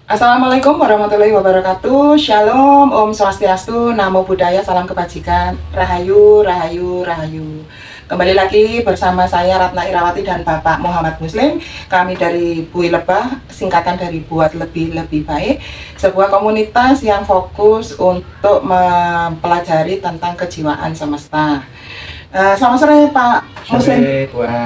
Assalamualaikum warahmatullahi wabarakatuh. Shalom, Om Swastiastu, Namo Buddhaya, salam kebajikan. Rahayu, Rahayu, Rahayu. Kembali lagi bersama saya Ratna Irawati dan Bapak Muhammad Muslim. Kami dari Bui Lebah, singkatan dari Buat Lebih Baik, sebuah komunitas yang fokus untuk mempelajari tentang kejiwaan semesta. Selamat sore Pak Muslim.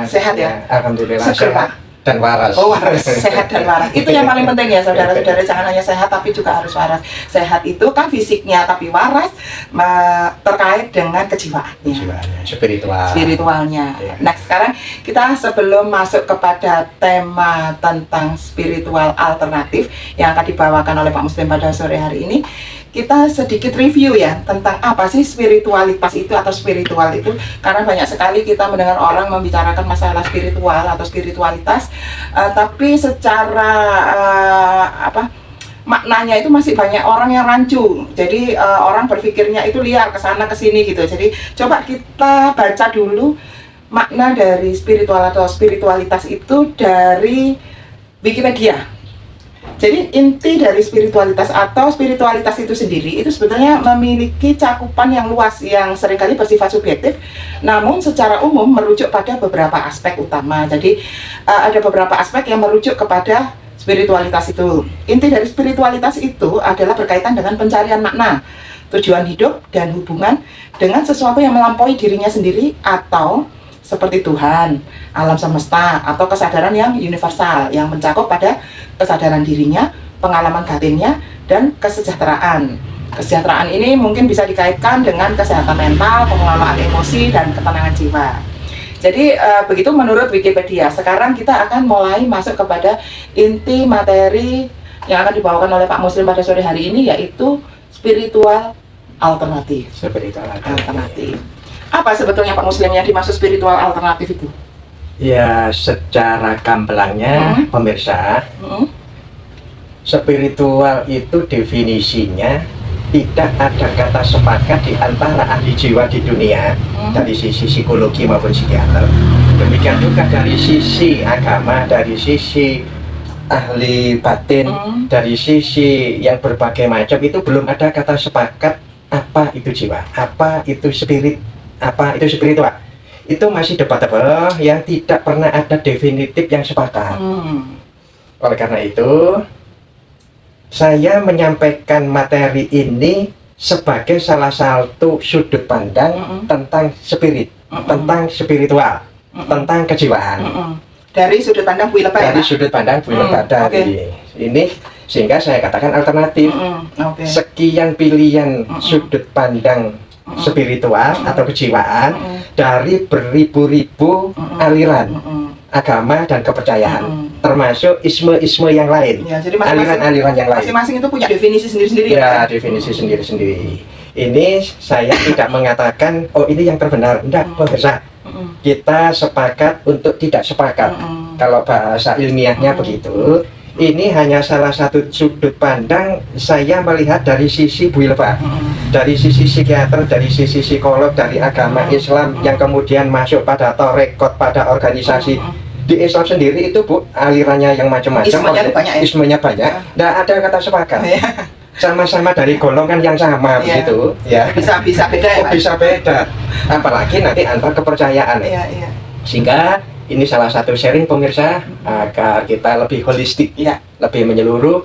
Sehat ya? Alhamdulillah Seger, Pak. Dan waras. Oh, waras, sehat dan waras. Itu yang paling penting ya, saudara-saudara. Jangan hanya sehat tapi juga harus waras. Sehat itu kan fisiknya, tapi waras terkait dengan kejiwaannya. Spiritualnya. Ya. Nah, sekarang kita sebelum masuk kepada tema tentang spiritual alternatif yang akan dibawakan oleh Pak Muslim pada sore hari ini, kita sedikit review ya tentang apa sih spiritualitas itu atau spiritual itu, karena banyak sekali kita mendengar orang membicarakan masalah spiritual atau spiritualitas, tapi secara maknanya itu masih banyak orang yang rancu. Jadi orang berpikirnya itu liar kesana kesini gitu. Jadi coba kita baca dulu makna dari spiritual atau spiritualitas itu dari Wikipedia. Jadi inti dari spiritualitas atau spiritualitas itu sendiri itu sebetulnya memiliki cakupan yang luas yang seringkali bersifat subjektif, namun secara umum merujuk pada beberapa aspek utama. Jadi ada beberapa aspek yang merujuk kepada spiritualitas itu. Inti dari spiritualitas itu adalah berkaitan dengan pencarian makna, tujuan hidup, dan hubungan dengan sesuatu yang melampaui dirinya sendiri atau seperti Tuhan, alam semesta, atau kesadaran yang universal yang mencakup pada kesadaran dirinya, pengalaman batinnya, dan kesejahteraan. Kesejahteraan ini mungkin bisa dikaitkan dengan kesehatan mental, pengelolaan emosi, dan ketenangan jiwa. Jadi begitu menurut Wikipedia. Sekarang kita akan mulai masuk kepada inti materi yang akan dibawakan oleh Pak Muslim pada sore hari ini, yaitu spiritual alternatif. Spiritual Alternatif. Apa sebetulnya Pak Muslim yang dimaksud spiritual alternatif itu? Ya, secara gamblangnya pemirsa, spiritual itu definisinya tidak ada kata sepakat di antara ahli jiwa di dunia dari sisi psikologi maupun psikiater. Demikian juga dari sisi agama, dari sisi ahli batin, dari sisi yang berbagai macam, itu belum ada kata sepakat apa itu jiwa, apa itu spirit, apa itu spiritual. Itu masih debatable yang tidak pernah ada definitif yang sepakat. Oleh karena itu, saya menyampaikan materi ini sebagai salah satu sudut pandang tentang spirit, tentang spiritual, tentang kejiwaan. Dari sudut pandang Bui Lebah. Dari sudut pandang Bui Lebah dari ini, sehingga saya katakan alternatif. Sekian pilihan sudut pandang spiritual atau kejiwaan dari beribu-ribu aliran agama dan kepercayaan, termasuk isme-isme yang lain, ya, jadi aliran-aliran yang lain. Masing-masing itu punya definisi sendiri-sendiri. Ya, definisi sendiri-sendiri. Ini saya tidak mengatakan oh ini yang terbenar, enggak, pemirsa. Kita sepakat untuk tidak sepakat. Kalau bahasa ilmiahnya begitu. Ini hanya salah satu sudut pandang saya melihat dari sisi Bui Lebah, dari sisi psikiater, dari sisi psikolog, dari agama Islam yang kemudian masuk pada tarekat, pada organisasi. Di Islam sendiri itu Bu, alirannya yang macam-macam, ismenya banyak, tidak ada kata sepakat. Sama-sama dari golongan yang sama begitu, ya. Bisa beda ya, Pak? Bisa beda. Apalagi nanti antar kepercayaan. Sehingga ini salah satu sharing pemirsa agar kita lebih holistik, lebih menyeluruh.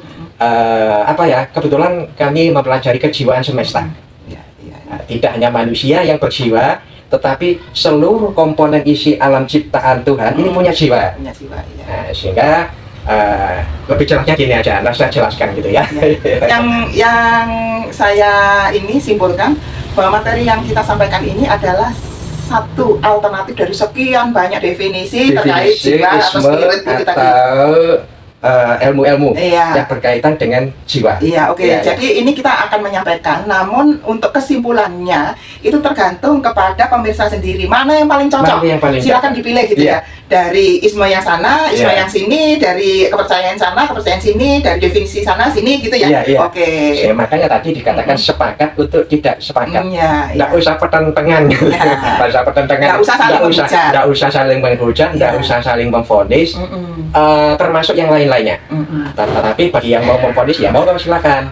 Kebetulan kami mempelajari kejiwaan semesta. Tidak hanya manusia yang berjiwa, tetapi seluruh komponen isi alam ciptaan Tuhan ini punya jiwa. Sehingga lebih jelasnya gini aja, saya jelaskan gitu ya. Yang saya ini simpulkan bahwa materi yang kita sampaikan ini adalah satu alternatif dari sekian banyak definisi terkait jiwa atau spirit itu tadi. Ilmu-ilmu yang berkaitan dengan jiwa. Jadi ini kita akan menyampaikan, namun untuk kesimpulannya itu tergantung kepada pemirsa sendiri. Mana yang paling cocok? Silakan dipilih gitu ya. Dari isme yang sana, isme yang sini, dari kepercayaan sana, kepercayaan sini, dari definisi sana, sini gitu ya. Makanya tadi dikatakan sepakat untuk tidak sepakat. Nggak usah pertentangan. Nggak usah saling menghujat, nggak usah saling memvonis, termasuk yang lain-lain. lainnya. Tetapi bagi yang mau memvonis ya mau silakan.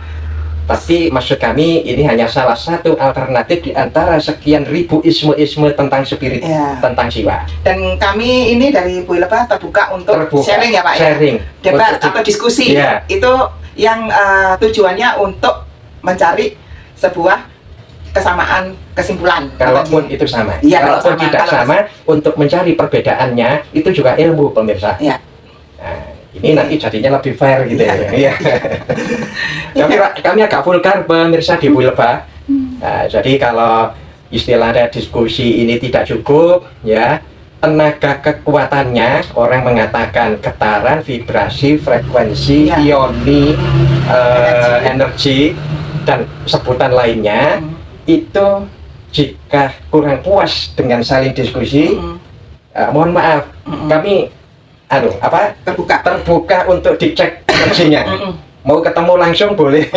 Tapi maksud kami ini hanya salah satu alternatif di antara sekian ribu isme-isme tentang spirit, tentang jiwa. Dan kami ini dari Bu Lebah terbuka untuk sharing ya Pak sharing, ya? Debat atau diskusi. Itu yang tujuannya untuk mencari sebuah kesamaan kesimpulan. Kalaupun itu sama, kalaupun tidak sama, untuk mencari perbedaannya itu juga ilmu pemirsa. Nah, ini nanti jadinya lebih fair gitu ya. Kami agak vulgar pemirsa di Bu Lebah. Nah, jadi kalau istilahnya diskusi ini tidak cukup, ya tenaga kekuatannya orang mengatakan getaran, vibrasi, frekuensi, ioni, energi dan sebutan lainnya itu jika kurang puas dengan saling diskusi, mohon maaf, kami terbuka untuk dicek energinya. Mau ketemu langsung boleh,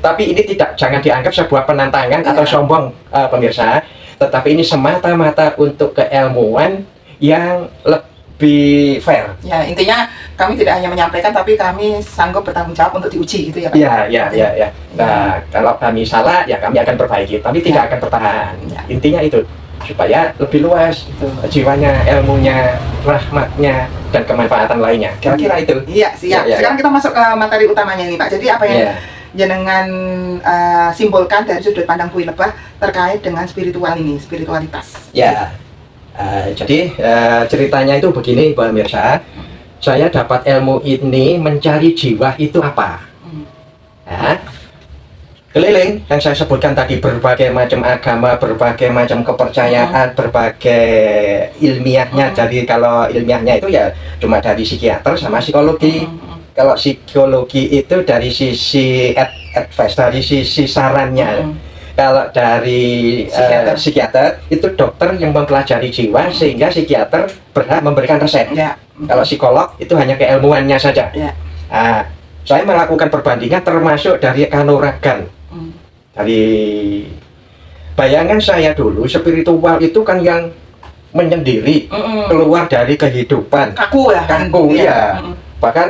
tapi ini jangan dianggap sebuah penantangan atau sombong pemirsa, tetapi ini semata-mata untuk keilmuan yang lebih fair. Ya, intinya kami tidak hanya menyampaikan, tapi kami sanggup bertanggung jawab untuk diuji gitu ya Pak? Ya. Nah, kalau kami salah ya kami akan perbaiki, tapi tidak akan bertahan. Intinya itu, supaya lebih luas jiwanya, ilmunya, rahmatnya, dan kemanfaatan lainnya. Kira-kira itu. Iya, siap. Sekarang kita masuk ke materi utamanya ini Pak. Jadi apa yang jenengan simpulkan dari sudut pandang Bu Lebah terkait dengan spiritualitas? Jadi ceritanya itu begini Pak Mirsa. Saya dapat ilmu ini mencari jiwa itu apa? Keliling yang saya sebutkan tadi, berbagai macam agama, berbagai macam kepercayaan, berbagai ilmiahnya. Jadi kalau ilmiahnya itu ya cuma dari psikiater sama psikologi. Kalau psikologi itu dari sisi advice, dari sisi sarannya. Kalau dari psikiater itu dokter yang mempelajari jiwa sehingga psikiater berhak memberikan resep. Kalau psikolog itu hanya keilmuannya saja. Saya melakukan perbandingan termasuk dari kanuragan. Dari bayangan saya dulu, spiritual itu kan yang menyendiri, keluar dari kehidupan. Kaku ya? Bahkan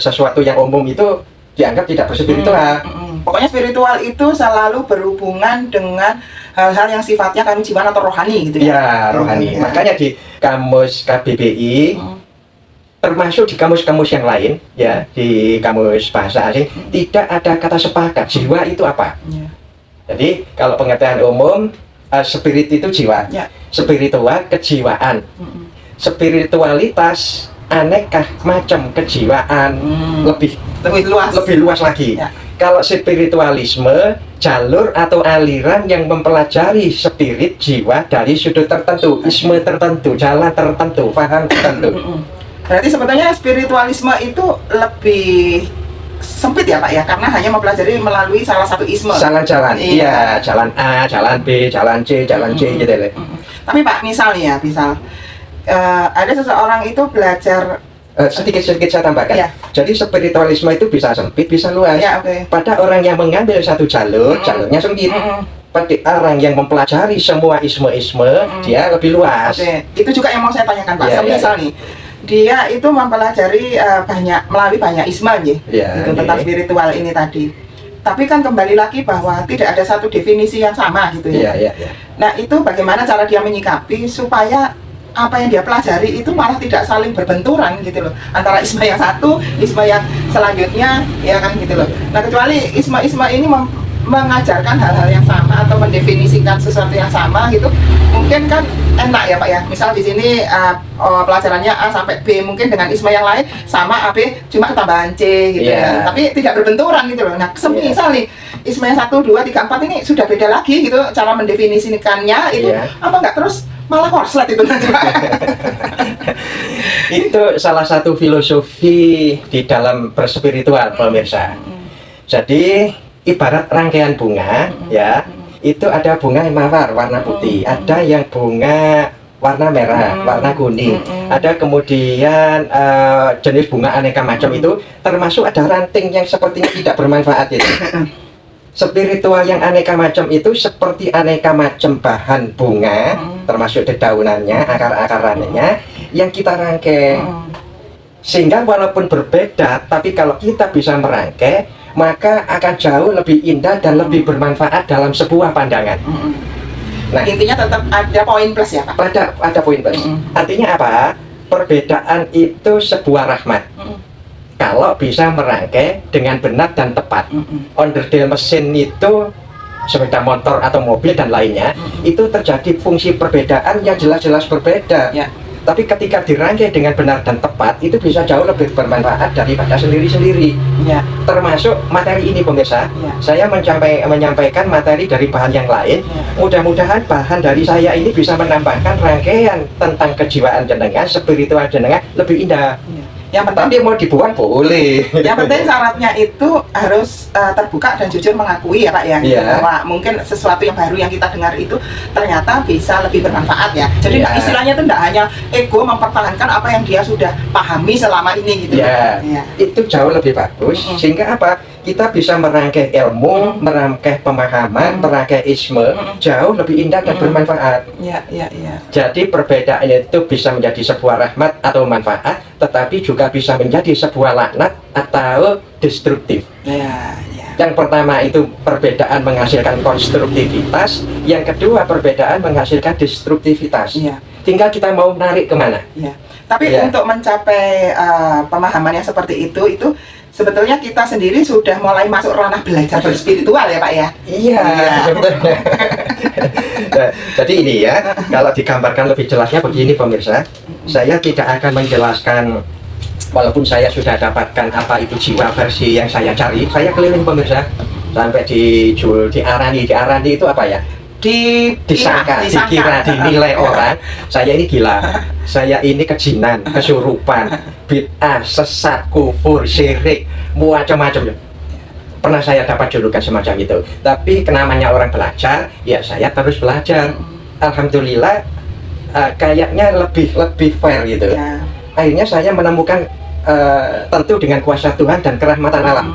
sesuatu yang umum itu dianggap tidak berspiritual. Pokoknya spiritual itu selalu berhubungan dengan hal-hal yang sifatnya kejiwaan atau rohani gitu ya? Rohani. Makanya di kamus KBBI, termasuk di kamus-kamus yang lain, ya di kamus bahasa asing, tidak ada kata sepakat jiwa itu apa. Jadi kalau pengertian umum, spirit itu jiwa, spiritual kejiwaan, spiritualitas aneka macam kejiwaan, lebih luas lagi. Kalau spiritualisme, jalur atau aliran yang mempelajari spirit jiwa dari sudut tertentu, isme tertentu, jalan tertentu, paham tertentu. Berarti sebetulnya spiritualisme itu lebih sempit ya Pak ya, karena hanya mempelajari melalui salah satu isme. Jalan-jalan, jalan A, jalan B, jalan C, jalan C gitu loh. Tapi Pak, misal ada seseorang itu belajar sedikit saya tambahkan. Jadi spiritualisme itu bisa sempit, bisa luas. Pada orang yang mengambil satu jalur, jalurnya sempit. Pada orang yang mempelajari semua isme-isme, dia lebih luas. Itu juga yang mau saya tanyakan Pak. Misal nih, dia itu mempelajari melalui banyak isme tentang spiritual ini tadi. Tapi kan kembali lagi bahwa tidak ada satu definisi yang sama gitu ya. Nah, itu bagaimana cara dia menyikapi supaya apa yang dia pelajari itu malah tidak saling berbenturan gitu loh, antara isma yang satu, isma yang selanjutnya, ya kan gitu loh. Nah, kecuali isma-isma ini mengajarkan hal-hal yang sama atau mendefinisikan sesuatu yang sama gitu, mungkin kan enak ya Pak ya. Misal di sini pelajarannya A sampai B, mungkin dengan isma yang lain sama A B cuma ketambahan C gitu ya, tapi tidak berbenturan gitu loh. Nah, semisal nih isma yang 1, 2, 3, 4 ini sudah beda lagi gitu cara mendefinisikannya itu, apa nggak terus malah korslet itu nanti Pak? Itu salah satu filosofi di dalam berspiritual pemirsa. Jadi ibarat rangkaian bunga, itu ada bunga yang mawar warna putih, ada yang bunga warna merah, warna kuning, ada kemudian jenis bunga aneka macam itu, termasuk ada ranting yang sepertinya tidak bermanfaat itu. Spiritual yang aneka macam itu seperti aneka macam bahan bunga, termasuk dedaunannya, akar-akarannya, yang kita rangkai. Sehingga walaupun berbeda, tapi kalau kita bisa merangkai, maka akan jauh lebih indah dan lebih bermanfaat dalam sebuah pandangan. Nah, intinya tetap ada poin plus ya Pak? Ada poin plus. Artinya apa? Perbedaan itu sebuah rahmat. Kalau bisa merangkai dengan benar dan tepat. Onderdil mesin itu, sepeda motor atau mobil dan lainnya, itu terjadi fungsi perbedaan yang jelas-jelas berbeda. Ya. Tapi ketika dirangkai dengan benar dan tepat, itu bisa jauh lebih bermanfaat daripada sendiri-sendiri. Ya. Termasuk materi ini pemirsa, Ya. saya menyampaikan materi dari bahan yang lain. Ya. Mudah-mudahan bahan dari saya ini bisa menambahkan rangkaian tentang kejiwaan jenengan, spiritual jenengan lebih indah. Ya. Yang penting Tapi mau dibuang boleh. Yang penting syaratnya itu harus terbuka dan jujur mengakui ya Pak ya, Iya. bahwa mungkin sesuatu yang baru yang kita dengar itu ternyata bisa lebih bermanfaat ya. Jadi Iya. istilahnya itu tidak hanya ego mempertahankan apa yang dia sudah pahami selama ini gitu. Ya, Iya. itu jauh lebih bagus. Sehingga apa? Kita bisa merangkai ilmu, merangkai pemahaman, merangkai isme jauh lebih indah dan bermanfaat. Iya, iya, iya. Jadi perbedaan itu bisa menjadi sebuah rahmat atau manfaat, tetapi juga bisa menjadi sebuah laknat atau destruktif. Iya, iya. Yang pertama itu perbedaan menghasilkan konstruktivitas, yang kedua perbedaan menghasilkan destruktivitas. Iya. Tinggal kita mau narik kemana. Iya. Tapi Iya. untuk mencapai pemahaman yang seperti itu sebetulnya kita sendiri sudah mulai masuk ranah belajar berspiritual ya Pak ya. Iya, sebetulnya. Nah, jadi ini ya, kalau digambarkan lebih jelasnya begini pemirsa, saya tidak akan menjelaskan. Walaupun saya sudah dapatkan apa itu jiwa versi yang saya cari, saya keliling pemirsa sampai diarani itu apa ya? Disangka, dikira, dinilai orang, saya ini gila, saya ini kejinan, kesurupan, bid'ah, sesat, kufur, syirik, macam-macam. Pernah saya dapat julukan semacam itu. Tapi namanya orang belajar, ya saya terus belajar. Alhamdulillah, kayaknya lebih fair gitu. Ya. Akhirnya saya menemukan tentu dengan kuasa Tuhan dan kerahmatan alam.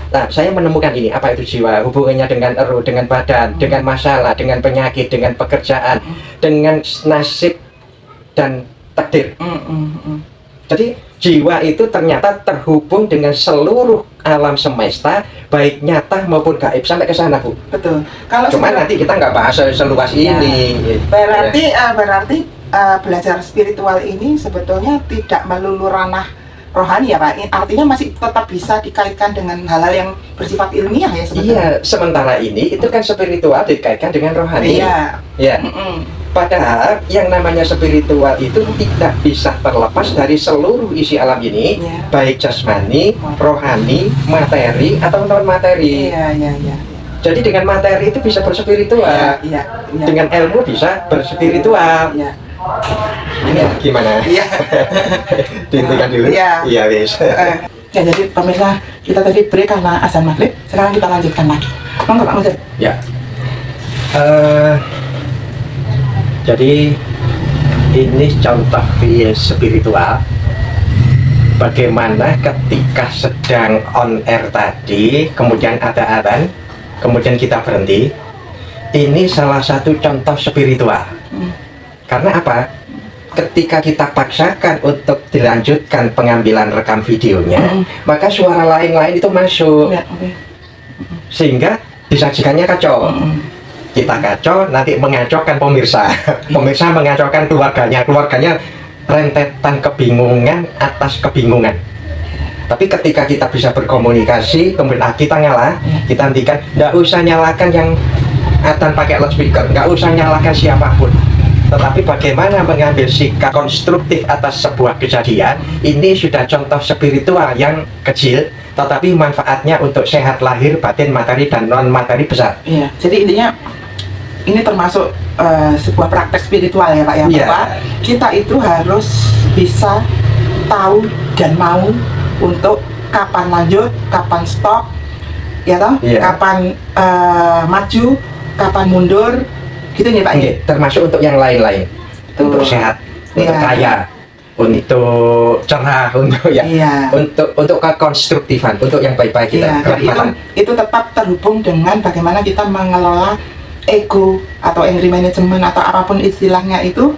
Nah, saya menemukan ini, apa itu jiwa, hubungannya dengan ruh, dengan badan, dengan masalah, dengan penyakit, dengan pekerjaan, dengan nasib dan takdir. Jadi jiwa itu ternyata terhubung dengan seluruh alam semesta, baik nyata maupun gaib, sampai ke sana Bu. Betul. Kalau Cuma sudah- nanti kita nggak bahas seluas Ya. ini. Berarti belajar spiritual ini sebetulnya tidak melulu ranah rohani ya Pak. Artinya masih tetap bisa dikaitkan dengan hal-hal yang bersifat ilmiah ya sebetulnya. Iya, sementara ini itu kan spiritual dikaitkan dengan rohani. Iya. Ya. Padahal yang namanya spiritual itu tidak bisa terlepas dari seluruh isi alam ini, Ya. baik jasmani, rohani, materi atau non materi. Iya, iya, iya. Jadi dengan materi itu bisa berspiritual, Iya, iya. dengan ilmu bisa berspiritual. Iya. Ini gimana? Iya. Dihentikan dulu. Iya. Iya, wis. Ya, jadi pemirsa, kita tadi break karena azan maghrib. Sekarang kita lanjutkan lagi. Monggo Pak Muzir. Ya. Jadi ini contoh real spiritual. Bagaimana ketika sedang on air tadi, kemudian ada adzan, kemudian kita berhenti. Ini salah satu contoh spiritual. Karena apa? Ketika kita paksakan untuk dilanjutkan pengambilan rekam videonya, maka suara lain-lain itu masuk, Ya, oke. sehingga disajikannya kacau. Kita kacau, nanti mengacaukan pemirsa. Pemirsa mengacaukan keluarganya rentetan kebingungan atas kebingungan. Tapi ketika kita bisa berkomunikasi, kemudian kita ngalah, kita hentikan, nggak usah nyalakan yang adzan pakai loudspeaker, nggak usah nyalakan siapapun. Tetapi bagaimana mengambil sikap konstruktif atas sebuah kejadian, ini sudah contoh spiritual yang kecil, tetapi manfaatnya untuk sehat lahir, batin, materi, dan non-materi besar. Iya, jadi intinya ini termasuk sebuah praktek spiritual ya Pak ya, Iya. bahwa kita itu harus bisa tahu dan mau untuk kapan lanjut, kapan stop, ya toh, Iya. kapan maju, kapan mundur, gitu nih Pak ya. Oke, termasuk untuk yang lain-lain, untuk sehat, untuk Iya. kaya, untuk cerah, untuk ya, Iya. untuk kekonstruktifan, untuk yang baik-baik kita. Iya, dan kerahmatan. itu tetap terhubung dengan bagaimana kita mengelola ego atau angry management atau apapun istilahnya itu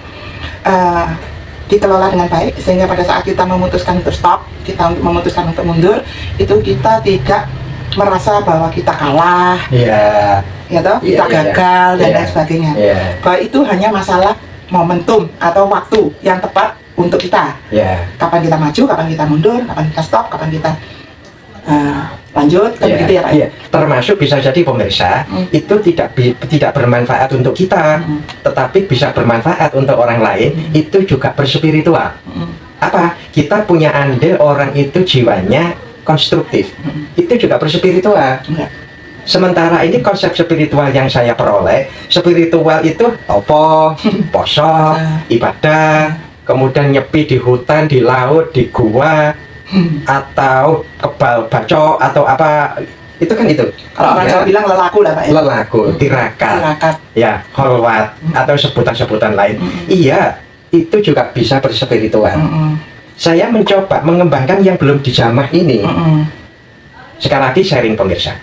dikelola dengan baik, sehingga pada saat kita memutuskan untuk stop, kita memutuskan untuk mundur, itu kita tidak merasa bahwa kita kalah, Iya. ya toh, kita gagal dan lain sebagainya. Bahwa itu hanya masalah momentum atau waktu yang tepat untuk kita. Kapan kita maju, kapan kita mundur, kapan kita stop, kapan kita lanjut, kan begitu ya Pak? Termasuk bisa jadi pemirsa itu tidak bermanfaat untuk kita, tetapi bisa bermanfaat untuk orang lain. Itu juga berspiritual. Apa? Kita punya andil orang itu jiwanya konstruktif. Itu juga berspiritual. Sementara ini konsep spiritual yang saya peroleh, spiritual itu topo, poso, ibadah, kemudian nyepi di hutan, di laut, di gua, atau kebal baco atau apa, itu kan itu. Kalau orang Jawa bilang lelaku lah Pak ya. Lelaku, tirakat, ya, holwat atau sebutan-sebutan lain. Iya, itu juga bisa berspiritual. Saya mencoba mengembangkan yang belum dijamah ini. Sekali lagi sharing pemirsa.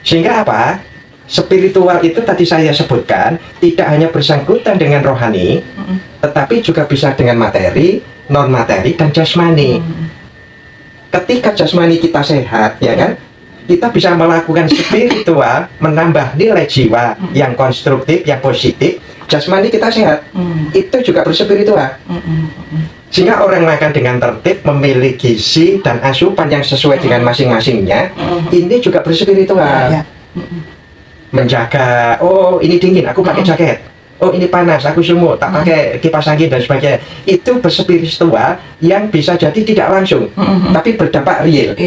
Sehingga apa? Spiritual itu tadi saya sebutkan tidak hanya bersangkutan dengan rohani, tetapi juga bisa dengan materi, non materi dan jasmani. Ketika jasmani kita sehat, ya kan, kita bisa melakukan spiritual, menambah nilai jiwa yang konstruktif, yang positif. Jasmani kita sehat, itu juga berspiritual. Sehingga orang makan dengan tertib, memiliki gizi dan asupan yang sesuai dengan masing-masingnya. Ini juga berspiritual. Menjaga, oh ini dingin, aku pakai jaket. Oh ini panas, aku sumuk, tak pakai kipas angin dan sebagainya. Itu berspiritual yang bisa jadi tidak langsung, tapi berdampak real.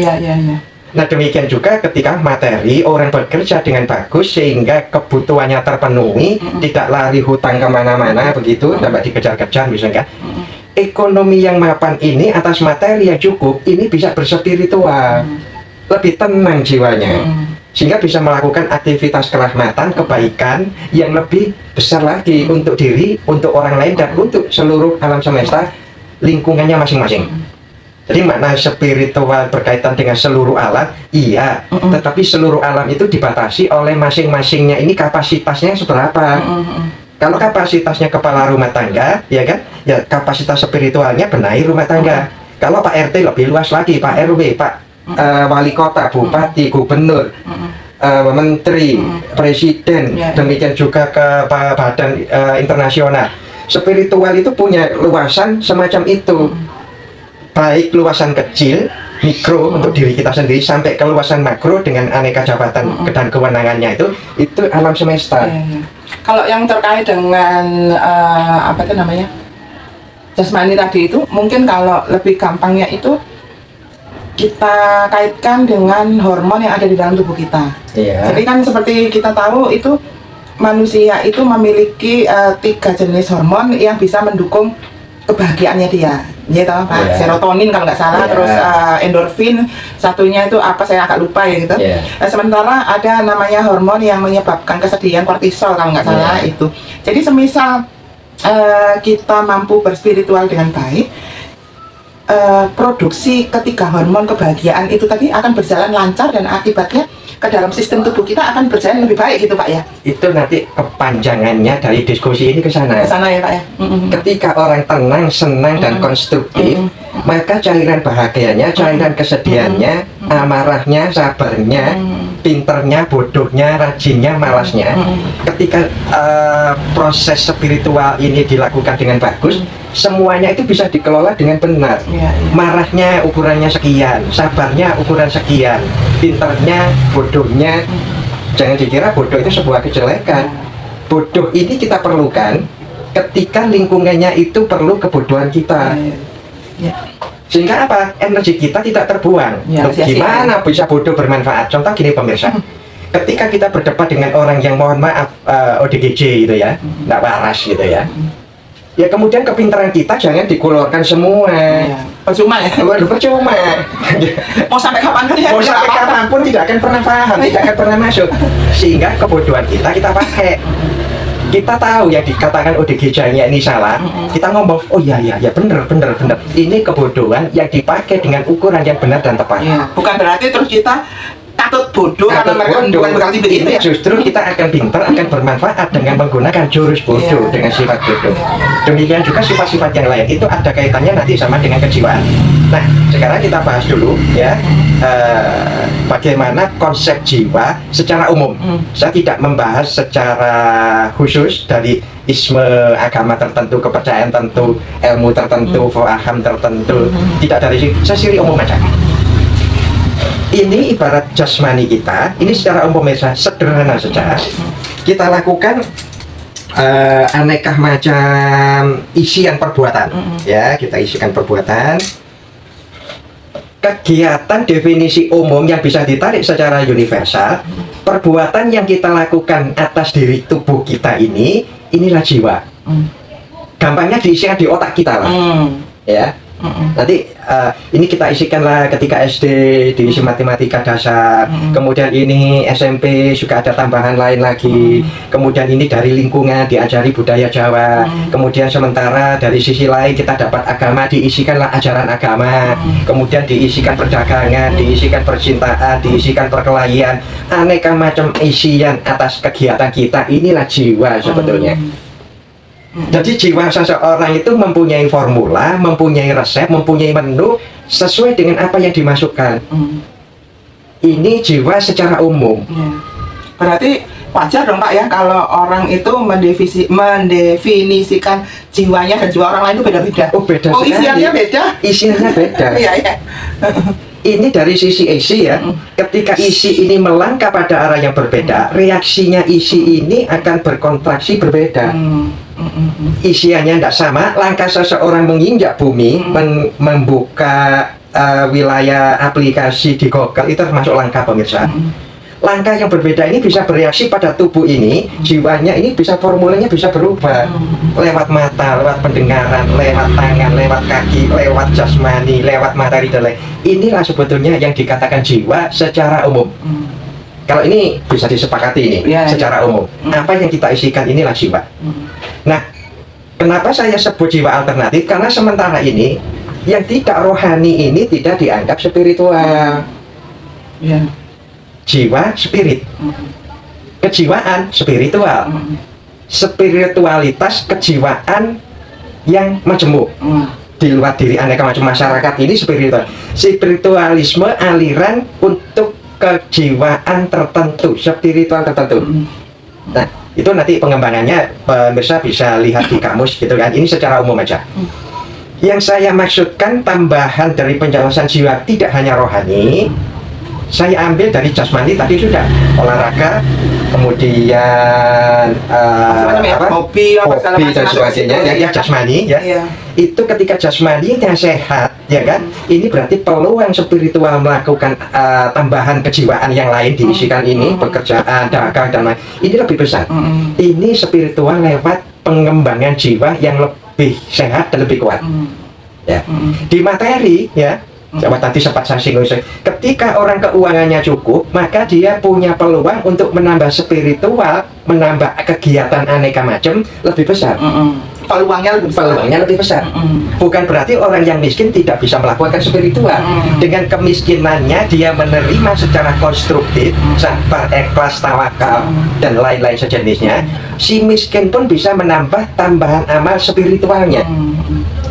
Nah demikian juga ketika materi orang bekerja dengan bagus sehingga kebutuhannya terpenuhi, tidak lari hutang kemana-mana begitu, sampai dikejar-kejar misalnya. Ekonomi yang mapan ini atas materi yang cukup, ini bisa berspiritual, lebih tenang jiwanya, sehingga bisa melakukan aktivitas kerahmatan, kebaikan yang lebih besar lagi untuk diri, untuk orang lain, dan untuk seluruh alam semesta, lingkungannya masing-masing. Jadi makna spiritual berkaitan dengan seluruh alam, iya, tetapi seluruh alam itu dibatasi oleh masing-masingnya ini kapasitasnya seberapa. Kalau kapasitasnya kepala rumah tangga, ya kan, ya kapasitas spiritualnya benahi rumah tangga. Kalau Pak RT lebih luas lagi, Pak RW, Pak Wali Kota, Bupati, Gubernur, Menteri, Presiden, demikian juga ke badan internasional. Spiritual itu punya luasan semacam itu, baik luasan kecil, mikro untuk diri kita sendiri, sampai ke luasan makro dengan aneka jabatan dan kewenangannya itu alam semesta. Kalau yang terkait dengan apa itu namanya, jasmani tadi itu, mungkin kalau lebih gampangnya itu kita kaitkan dengan hormon yang ada di dalam tubuh kita. Jadi kan seperti kita tahu itu manusia itu memiliki 3 jenis hormon yang bisa mendukung kebahagiaannya dia. Ya tahu Pak, serotonin kalau nggak salah, terus endorfin, satunya itu apa saya agak lupa ya gitu. Sementara ada namanya hormon yang menyebabkan kesedihan, kortisol kalau nggak salah itu. Jadi semisal kita mampu berspiritual dengan baik, produksi ketiga hormon kebahagiaan itu tadi akan berjalan lancar dan akibatnya ke dalam sistem tubuh kita akan berjalan lebih baik gitu Pak ya. Itu nanti kepanjangannya dari diskusi ini ke sana. Ke sana ya Pak ya. Ketika orang tenang, senang dan konstruktif, maka cairan bahagianya, cairan kesedihannya, amarahnya, sabarnya, pinternya, bodohnya, rajinnya, malasnya. Ketika proses spiritual ini dilakukan dengan bagus, semuanya itu bisa dikelola dengan benar. Marahnya ukurannya sekian, sabarnya ukuran sekian, pinternya, bodohnya. Jangan dikira bodoh itu sebuah kejelekan. Bodoh ini kita perlukan ketika lingkungannya itu perlu kebodohan kita. Sehingga apa? Energi kita tidak terbuang. Gimana bisa bodoh bermanfaat? Contoh gini pemirsa, ketika kita berdebat dengan orang yang mohon maaf ODGJ gitu ya, nggak waras gitu ya, ya kemudian kepintaran kita jangan dikeluarkan semua. Percuma ya? Waduh, percuma. Mau sampai kapan kan ya? Mau sampai kapanpun tidak akan pernah paham, tidak akan pernah masuk. Sehingga kebodohan kita pakai. Kita tahu yang dikatakan ODGJ-nya ini salah, kita ngomong, oh ya bener. Ini kebodohan yang dipakai dengan ukuran yang benar dan tepat. Bukan berarti terus kita takut bodoh karena mereka bukan bekal tipe itu ya. Justru kita akan pintar, akan bermanfaat dengan menggunakan jurus bodoh dengan sifat bodoh. Demikian juga sifat-sifat yang lain itu ada kaitannya nanti sama dengan kejiwaan. Nah, sekarang kita bahas dulu ya bagaimana konsep jiwa secara umum. Saya tidak membahas secara khusus dari isme agama tertentu, kepercayaan tertentu, ilmu tertentu, faham tertentu. Tidak dari sini, saya siri umum aja. Ini ibarat jasmani kita, ini secara umum saja, sederhana saja. Kita lakukan aneka macam isian perbuatan, ya kita isikan perbuatan. Kegiatan definisi umum yang bisa ditarik secara universal, perbuatan yang kita lakukan atas diri tubuh kita inilah jiwa. Gampangnya diisikan di otak kita lah, ya. Nanti ini kita isikanlah ketika SD diisi matematika dasar, kemudian ini SMP juga ada tambahan lain lagi, kemudian ini dari lingkungan diajari budaya Jawa, kemudian sementara dari sisi lain kita dapat agama diisikanlah ajaran agama, kemudian diisikan perdagangan, diisikan percintaan, diisikan perkelahian, aneka macam isian atas kegiatan kita, inilah jiwa sebetulnya. Jadi jiwa seseorang itu mempunyai formula, mempunyai resep, mempunyai menu sesuai dengan apa yang dimasukkan. Ini jiwa secara umum. Berarti wajar dong Pak ya kalau orang itu mendefinisikan jiwanya dan jiwa orang lain itu beda-beda. Oh beda sekali. Isiannya beda. Isiannya beda. Iya iya. Ini dari sisi isi ya. Ketika isi ini melangkah pada arah yang berbeda, reaksinya isi ini akan berkontraksi berbeda. Isiannya tidak sama. Langkah seseorang menginjak bumi, membuka wilayah aplikasi di Google itu termasuk langkah pemirsa. Langkah yang berbeda ini bisa bereaksi pada tubuh ini, jiwanya ini bisa formulanya bisa berubah lewat mata, lewat pendengaran, lewat tangan, lewat kaki, lewat jasmani, lewat materi dan lain. Inilah sebetulnya yang dikatakan jiwa secara umum. Kalau ini bisa disepakati ini secara umum. Apa yang kita isikan inilah jiwa. Nah, kenapa saya sebut jiwa alternatif? Karena sementara ini yang tidak rohani ini tidak dianggap spiritual. Jiwa spirit, kejiwaan spiritual, spiritualitas kejiwaan yang majemuk. Di luar diri aneka macam masyarakat ini spiritualisme aliran untuk kejiwaan tertentu, spiritual tertentu. Nah, itu nanti pengembangannya pemirsa bisa lihat di kamus gitu kan. Ini secara umum aja. Yang saya maksudkan tambahan dari penjelasan jiwa tidak hanya rohani. Saya ambil dari jasmani tadi sudah olahraga, kemudian hobi dan sebagainya ya jasmani ya. Itu ketika jasmaninya sehat ya kan, ini berarti peluang spiritual melakukan tambahan kejiwaan yang lain diisikan ini, pekerjaan, dagang dan lain ini lebih besar. Ini spiritual lewat pengembangan jiwa yang lebih sehat dan lebih kuat ya. Di materi ya, coba tadi sempat saya singgung, ketika orang keuangannya cukup, maka dia punya peluang untuk menambah spiritual, menambah kegiatan aneka macam lebih besar. Peluangnya lebih besar. Bukan berarti orang yang miskin tidak bisa melakukan spiritual. Dengan kemiskinannya dia menerima secara konstruktif, sabar, ikhlas, tawakal dan lain-lain sejenisnya. Si miskin pun bisa menambah tambahan amal spiritualnya.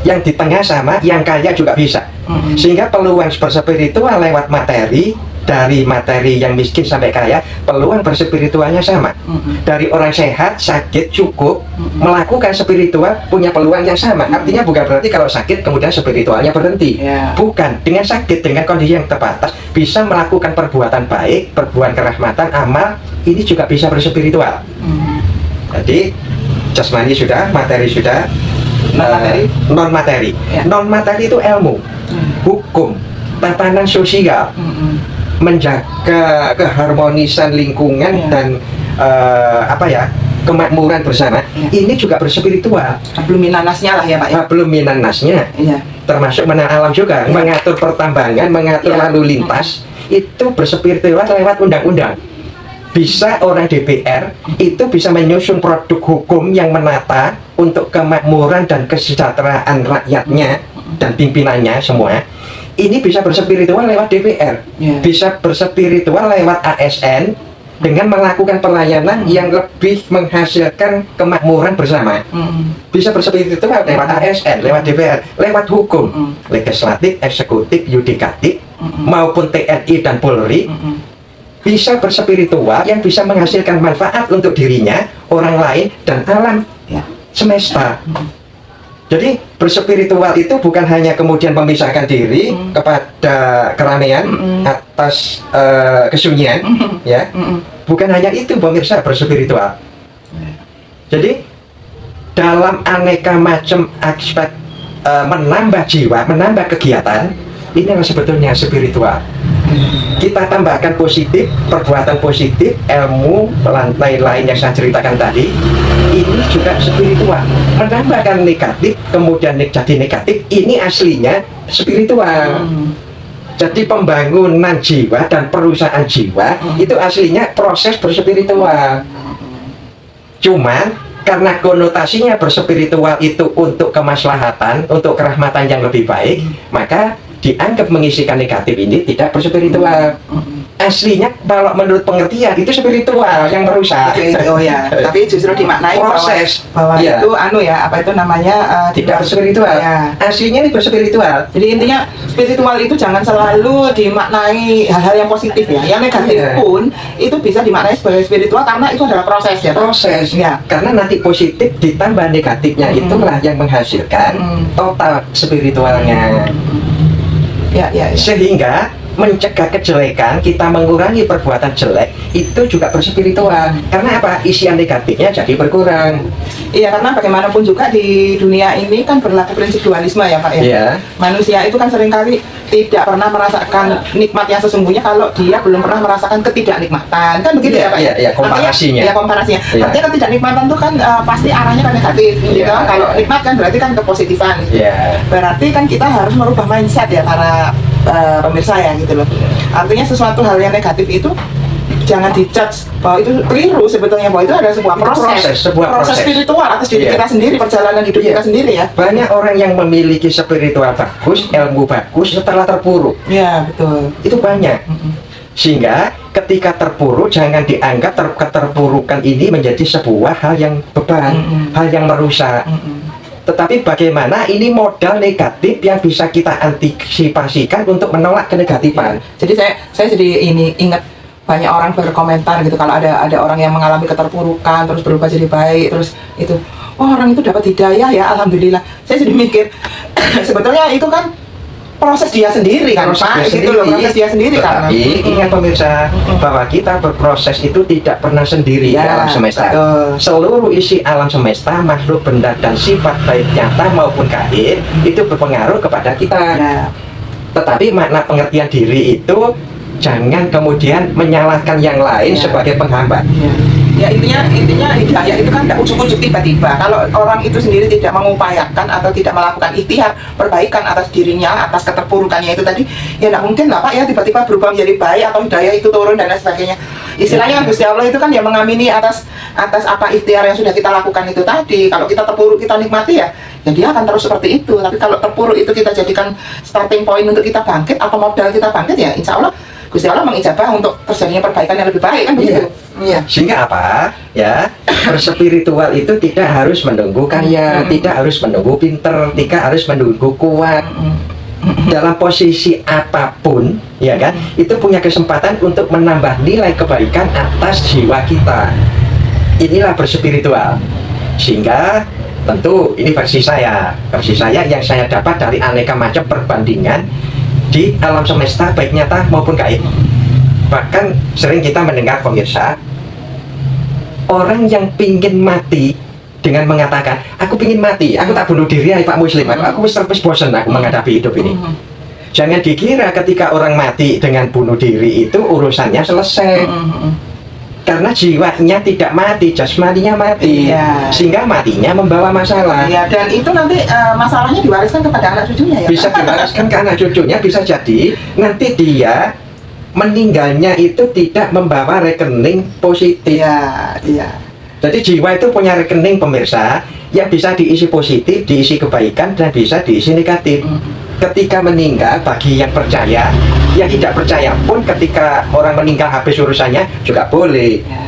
Yang di tengah sama, yang kaya juga bisa. Sehingga peluang berspiritual lewat materi, dari materi yang miskin sampai kaya, peluang berspiritualnya sama. Dari orang sehat, sakit, cukup, melakukan spiritual punya peluang yang sama. Artinya bukan berarti kalau sakit kemudian spiritualnya berhenti. Bukan, dengan sakit, dengan kondisi yang terbatas, bisa melakukan perbuatan baik, perbuatan kerahmatan, amal, ini juga bisa berspiritual. Jadi jasmani sudah, materi sudah, non materi. Non materi itu ilmu, hukum, tatanan sosial, menjaga keharmonisan lingkungan dan kemakmuran bersama. Ini juga berspiritual. Belum minanasnya lah ya Pak ya. Belum minanasnya, termasuk menang alam juga, mengatur pertambangan, mengatur lalu lintas, itu berspiritual lewat undang-undang. Bisa orang DPR itu bisa menyusun produk hukum yang menata untuk kemakmuran dan kesejahteraan rakyatnya dan pimpinannya semua. ini bisa berspiritual lewat DPR, bisa berspiritual lewat ASN dengan melakukan pelayanan yang lebih menghasilkan kemakmuran bersama. Bisa berspiritual lewat ASN, lewat DPR, lewat hukum, legislatif, eksekutif, yudikatif, maupun TNI dan Polri. Bisa berspiritual yang bisa menghasilkan manfaat untuk dirinya, orang lain, dan alam semesta. Jadi berspiritual itu bukan hanya kemudian memisahkan diri kepada keramaian atas kesunyian, ya. Bukan hanya itu pemirsa berspiritual. Jadi dalam aneka macam aspek menambah jiwa, menambah kegiatan, inilah sebetulnya spiritual. Kita tambahkan positif, perbuatan positif, ilmu, lain-lain yang saya ceritakan tadi, ini juga spiritual. Menambahkan negatif, kemudian jadi negatif, ini aslinya spiritual. Jadi pembangunan jiwa dan perusahaan jiwa itu aslinya proses berspiritual. Cuman karena konotasinya berspiritual itu untuk kemaslahatan, untuk kerahmatan yang lebih baik, maka dianggap mengisikan negatif ini tidak berspiritual. Aslinya kalau menurut pengertian itu spiritual yang merusak. Oh ya, tapi justru dimaknai proses bahwa ya. itu apa itu namanya tidak berspiritual. Ya. Aslinya ini berspiritual. Jadi intinya spiritual itu jangan selalu dimaknai hal-hal yang positif ya. Yang negatif pun itu bisa dimaknai sebagai spiritual karena itu adalah proses ya. Proses. Ya. Karena nanti positif ditambah negatifnya itulah yang menghasilkan total spiritualnya. Ya. Sehingga mencegah kejelekan, kita mengurangi perbuatan jelek, itu juga berspiritual. Karena apa? Isian negatifnya jadi berkurang. Iya, karena bagaimanapun juga di dunia ini kan berlaku prinsip dualisme ya Pak ya. Iya. Manusia itu kan seringkali tidak pernah merasakan nikmat yang sesungguhnya kalau dia belum pernah merasakan ketidaknikmatan. Kan begitu ya Pak? Iya, komparasinya. Artinya, komparasinya. Iya. Artinya ketidaknikmatan itu kan pasti arahnya ke negatif gitu. Kalau nikmat kan berarti kan kepositifan. Iya. Berarti kan kita harus merubah mindset ya para pemirsa ya gitu loh. Artinya sesuatu hal yang negatif itu jangan dijudge bahwa itu keliru, sebetulnya bahwa itu adalah sebuah proses spiritual atas diri kita sendiri, perjalanan hidup kita sendiri ya. Banyak orang yang memiliki spiritual bagus, ilmu bagus setelah terpuruk. Iya, betul. Itu banyak. Sehingga ketika terpuruk jangan dianggap keterpurukan ini menjadi sebuah hal yang beban, hal yang merusak. Tetapi bagaimana ini modal negatif yang bisa kita antisipasikan untuk menolak kenegatifan. Jadi saya jadi ingat banyak orang berkomentar gitu kalau ada orang yang mengalami keterpurukan terus berubah jadi baik, terus itu orang itu dapat hidayah ya, alhamdulillah. Saya jadi mikir sebetulnya itu kan proses dia sendiri kan Pak, gitu loh, proses dia sendiri kan. Tapi ingat pemirsa bahwa kita berproses itu tidak pernah sendiri di alam semesta. Seluruh isi alam semesta, makhluk, benda dan sifat baik nyata maupun gaib itu berpengaruh kepada kita. Tetapi makna pengertian diri itu jangan kemudian menyalahkan yang lain sebagai penghambat. Ya intinya hidayah itu kan tidak ujuk-ujuk tiba-tiba. Kalau orang itu sendiri tidak mengupayakan atau tidak melakukan ikhtiar perbaikan atas dirinya, atas keterpurukannya itu tadi, ya tidak mungkin lah Pak ya tiba-tiba berubah menjadi baik atau hidayah itu turun dan lain sebagainya. Istilahnya Gusti Allah itu kan ya mengamini atas apa ikhtiar yang sudah kita lakukan itu tadi. Kalau kita terpuruk kita nikmati ya dia akan terus seperti itu. Tapi kalau terpuruk itu kita jadikan starting point untuk kita bangkit atau modal kita bangkit ya insya Allah Gusti Allah mengijabah untuk terjadinya perbaikan yang lebih baik kan begitu. Iya. Sehingga apa? Ya, berspiritual itu tidak harus menunggu kaya, tidak harus menunggu pinter, tidak harus menunggu kuat. Dalam posisi apapun, ya kan, itu punya kesempatan untuk menambah nilai kebaikan atas jiwa kita. Inilah berspiritual. Sehingga tentu ini versi saya yang saya dapat dari aneka macam perbandingan di alam semesta baik nyata maupun gaib. Bahkan sering kita mendengar pemirsa orang yang pingin mati dengan mengatakan aku pingin mati, aku tak bunuh diri ya Pak Muslim, aku terus bosan aku menghadapi hidup ini. Jangan dikira ketika orang mati dengan bunuh diri itu urusannya selesai. Karena jiwanya tidak mati, jasmaninya mati, sehingga matinya membawa masalah. Iya, dan itu nanti masalahnya diwariskan kepada anak cucunya ya. Bisa diwariskan ke anak cucunya, bisa jadi nanti dia meninggalnya itu tidak membawa rekening positif. Iya. Jadi jiwa itu punya rekening pemirsa yang bisa diisi positif, diisi kebaikan dan bisa diisi negatif. ketika meninggal bagi yang percaya, yang tidak percaya pun ketika orang meninggal habis urusannya juga boleh. Ya.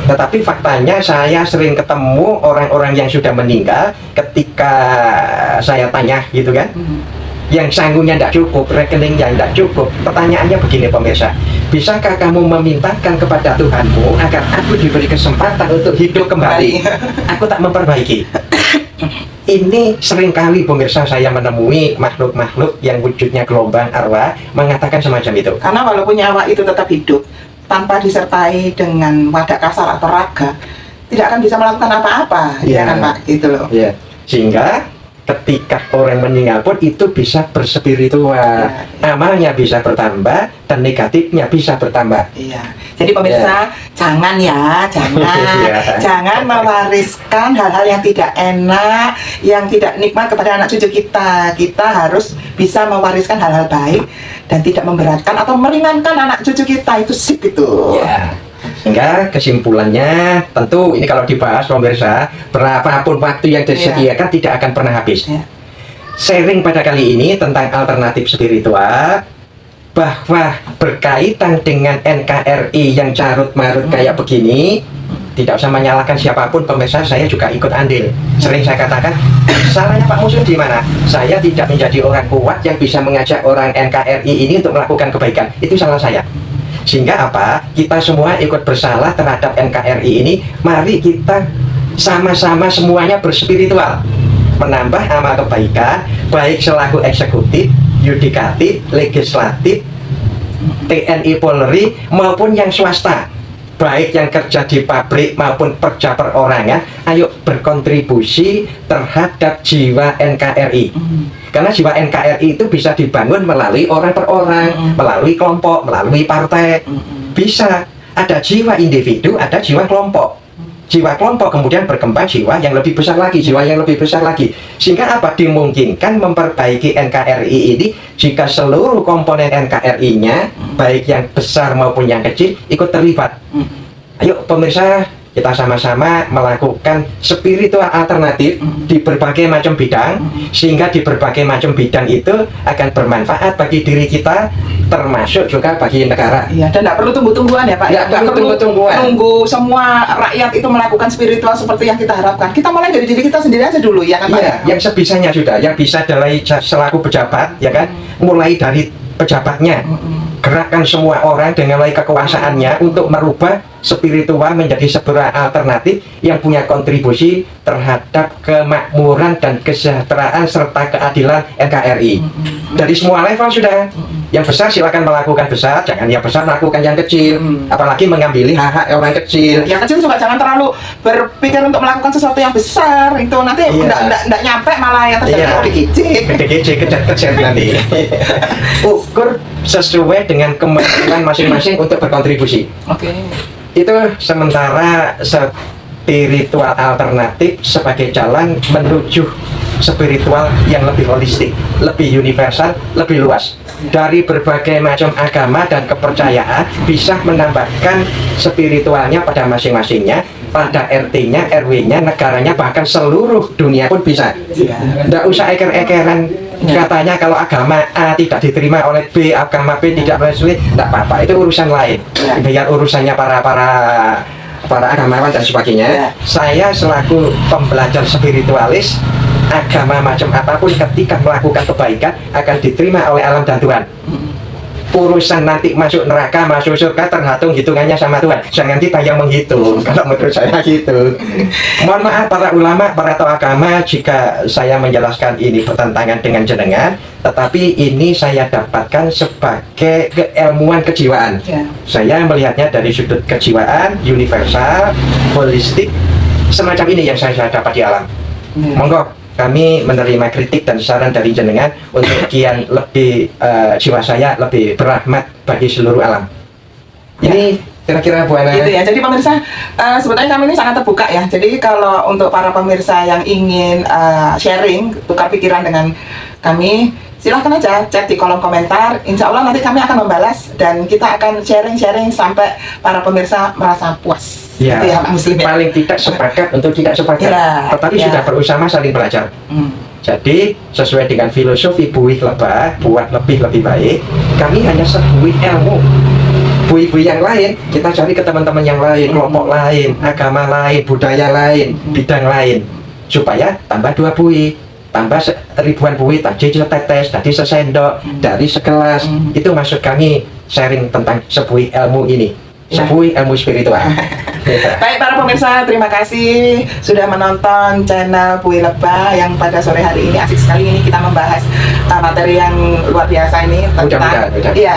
Tetapi faktanya saya sering ketemu orang-orang yang sudah meninggal, ketika saya tanya gitu kan, yang sanggungnya tidak cukup, rekening yang tidak cukup. Pertanyaannya begini pemirsa, bisakah kamu memintakan kepada Tuhanmu agar aku diberi kesempatan untuk hidup kembali? Aku tak memperbaiki. Ini seringkali pemirsa saya menemui makhluk-makhluk yang wujudnya gelombang arwah mengatakan semacam itu. Karena walaupun nyawa itu tetap hidup, tanpa disertai dengan wadah kasar atau raga, tidak akan bisa melakukan apa-apa, Ya. ya kan Pak, gitu loh. Ya. Sehingga ketika orang meninggal pun itu bisa berspiritual, amalnya bisa bertambah dan negatifnya bisa bertambah. Iya. Jadi pemirsa, jangan Ya. jangan mewariskan hal-hal yang tidak enak, yang tidak nikmat kepada anak cucu kita. Kita harus bisa mewariskan hal-hal baik dan tidak memberatkan atau meringankan anak cucu kita, itu sip itu. Ya. Sehingga kesimpulannya tentu ini kalau dibahas pemirsa, berapapun waktu yang disediakan tidak akan pernah habis. Ya. Sharing pada kali ini tentang alternatif spiritual, bahwa berkaitan dengan NKRI yang carut-marut kayak begini, tidak usah menyalahkan siapapun pemirsa, saya juga ikut andil. Sering saya katakan, salahnya Pak Muslim di mana? Saya tidak menjadi orang kuat yang bisa mengajak orang NKRI ini untuk melakukan kebaikan. Itu salah saya. Sehingga apa? Kita semua ikut bersalah terhadap NKRI ini. Mari kita sama-sama semuanya berspiritual, menambah amal kebaikan, baik selaku eksekutif, yudikatif, legislatif, TNI Polri maupun yang swasta, baik yang kerja di pabrik maupun kerja perorangan. Ayo berkontribusi terhadap jiwa NKRI. Karena jiwa NKRI itu bisa dibangun melalui orang per orang, melalui kelompok, melalui partai. Bisa ada jiwa individu, ada jiwa kelompok. Jiwa kelompok kemudian berkembang jiwa yang lebih besar lagi, jiwa yang lebih besar lagi. Sehingga apa? Dimungkinkan memperbaiki NKRI ini jika seluruh komponen NKRI-nya, baik yang besar maupun yang kecil, ikut terlibat. Ayo pemirsa, kita sama-sama melakukan spiritual alternatif di berbagai macam bidang, sehingga di berbagai macam bidang itu akan bermanfaat bagi diri kita, termasuk juga bagi negara. Iya, dan tidak perlu tunggu-tungguan ya Pak. Nggak perlu tunggu-tungguan. Nunggu semua rakyat itu melakukan spiritual seperti yang kita harapkan. Kita mulai dari diri kita sendiri aja dulu, ya kan Pak? Iya, yang sebisanya sudah, yang bisa dari selaku pejabat, ya kan, mulai dari pejabatnya, gerakkan semua orang dengan nilai kekuasaannya untuk merubah spiritual menjadi sebuah alternatif yang punya kontribusi terhadap kemakmuran dan kesejahteraan serta keadilan NKRI. Dari semua level sudah. Yang besar silakan melakukan besar, jangan yang besar melakukan yang kecil. Apalagi mengambil hak-hak orang kecil. Yang kecil juga jangan terlalu berpikir untuk melakukan sesuatu yang besar, itu nanti enggak nyampe, malah yang terjadi mau dikicik. Gede-gede, kejar-kejar nanti. Ukur sesuai dengan kemampuan masing-masing untuk berkontribusi. Oke. Itu sementara spiritual alternatif sebagai jalan menuju spiritual yang lebih holistik, lebih universal, lebih luas. Dari berbagai macam agama dan kepercayaan bisa menambahkan spiritualnya pada masing-masingnya, pada RT-nya, RW-nya, negaranya, bahkan seluruh dunia pun bisa. Tidak usah eker-ekeran katanya kalau agama A tidak diterima oleh B, agama B tidak boleh, tidak apa-apa, itu urusan lain. Biar urusannya para agamawan dan sebagainya. Saya selaku pembelajar spiritualis, agama macam apapun ketika melakukan kebaikan akan diterima oleh alam dan Tuhan. Urusan nanti masuk neraka, masuk surga tergantung hitungannya sama Tuhan. Jangan kita yang menghitung, kalau menurut saya gitu. Mohon maaf para ulama, para tokoh agama jika saya menjelaskan ini bertentangan dengan jenengan, tetapi ini saya dapatkan sebagai keilmuan kejiwaan. Saya melihatnya dari sudut kejiwaan, universal, holistik, semacam ini yang saya dapat di alam. Monggo kami menerima kritik dan saran dari jenengan untuk kian lebih jiwa saya lebih berahmat bagi seluruh alam. Ini kira-kira Bu Ana. Gitu ya. Jadi pemirsa, sebetulnya kami ini sangat terbuka ya. Jadi kalau untuk para pemirsa yang ingin sharing, tukar pikiran dengan kami, silahkan aja chat di kolom komentar. Insya Allah nanti kami akan membalas dan kita akan sharing-sharing sampai para pemirsa merasa puas. Ya, gitu ya Pak Muslim ya. Paling tidak sepakat untuk tidak sepakat, tetapi sudah berusaha saling belajar. Jadi sesuai dengan filosofi Buih Lebah, buat lebih baik, kami hanya sebuih ilmu. Buih-buih yang lain kita cari ke teman-teman yang lain, kelompok lain, agama lain, budaya lain, bidang lain, supaya tambah 2 buih, tambah ribuan buih, tadi setetes, tadi sesendok, dari segelas. Itu maksud kami sharing tentang sebuih ilmu ini, sebuih ilmu spiritual. Baik para pemirsa, terima kasih sudah menonton channel Buih Lebah yang pada sore hari ini asik sekali ini kita membahas materi yang luar biasa ini tentang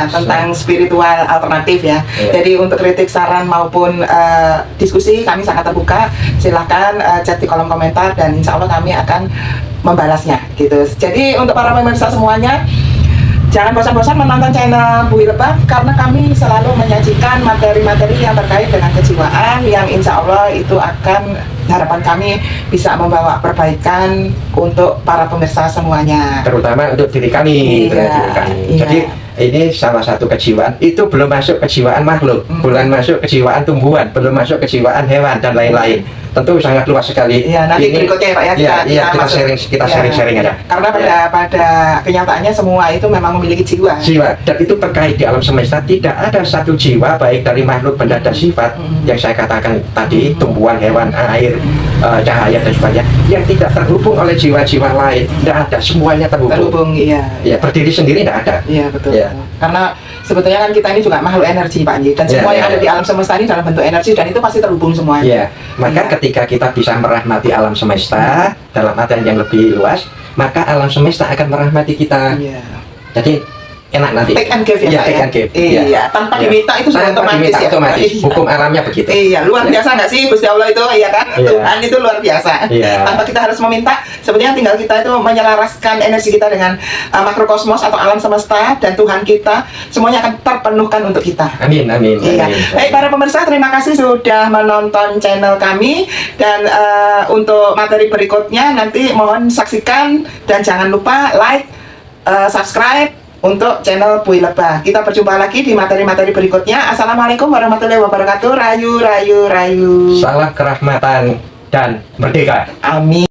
tentang spiritual alternatif ya. Jadi untuk kritik, saran maupun diskusi kami sangat terbuka. Silahkan chat di kolom komentar dan insya Allah kami akan membalasnya gitu. Jadi untuk para pemirsa semuanya, jangan bosan-bosan menonton channel Buih Lebah karena kami selalu menyajikan materi-materi yang terkait dengan kejiwaan yang insya Allah itu akan, harapan kami bisa membawa perbaikan untuk para pemirsa semuanya. Terutama untuk diri kami. Jadi ini salah satu kejiwaan, itu belum masuk kejiwaan makhluk, belum masuk kejiwaan tumbuhan, belum masuk kejiwaan hewan dan lain-lain. Tentu sangat luas sekali. Iya, nanti ini, berikutnya ya Pak ya. Kita sharing aja. Karena pada kenyataannya semua itu memang memiliki jiwa. Jiwa, dan itu terkait di alam semesta. Tidak ada satu jiwa baik dari makhluk, benda dan sifat yang saya katakan tadi, tumbuhan, hewan, air, cahaya dan sebagainya, yang tidak terhubung oleh jiwa-jiwa lain. Tidak ada, semuanya terhubung. Iya. Ya, berdiri sendiri tidak ada. Iya, betul. Ya. Karena sebetulnya kan kita ini juga makhluk energi Pak Nji, dan semua yang ada di alam semesta ini dalam bentuk energi dan itu pasti terhubung semuanya. Ya, maka ketika kita bisa merahmati alam semesta dalam artian yang lebih luas, maka alam semesta akan merahmati kita. Iya. Jadi enak nanti. Take and give ya, Pak take and give. Iya, tanpa diminta itu sudah otomatis ya. Otomatis. Hukum alamnya begitu. Iya, luar biasa nggak sih Gusti Allah itu, iya kan? Iya. Tuhan itu luar biasa. Iya. Tanpa kita harus meminta, sebetulnya tinggal kita itu menyelaraskan energi kita dengan makrokosmos atau alam semesta, dan Tuhan kita semuanya akan terpenuhkan untuk kita. Amin. Iya. Baik para pemirsa, terima kasih sudah menonton channel kami, dan untuk materi berikutnya nanti mohon saksikan dan jangan lupa like, subscribe untuk channel Buih Lebah. Kita berjumpa lagi di materi-materi berikutnya. Assalamualaikum warahmatullahi wabarakatuh. Rayu. Salam kerahmatan dan merdeka. Amin.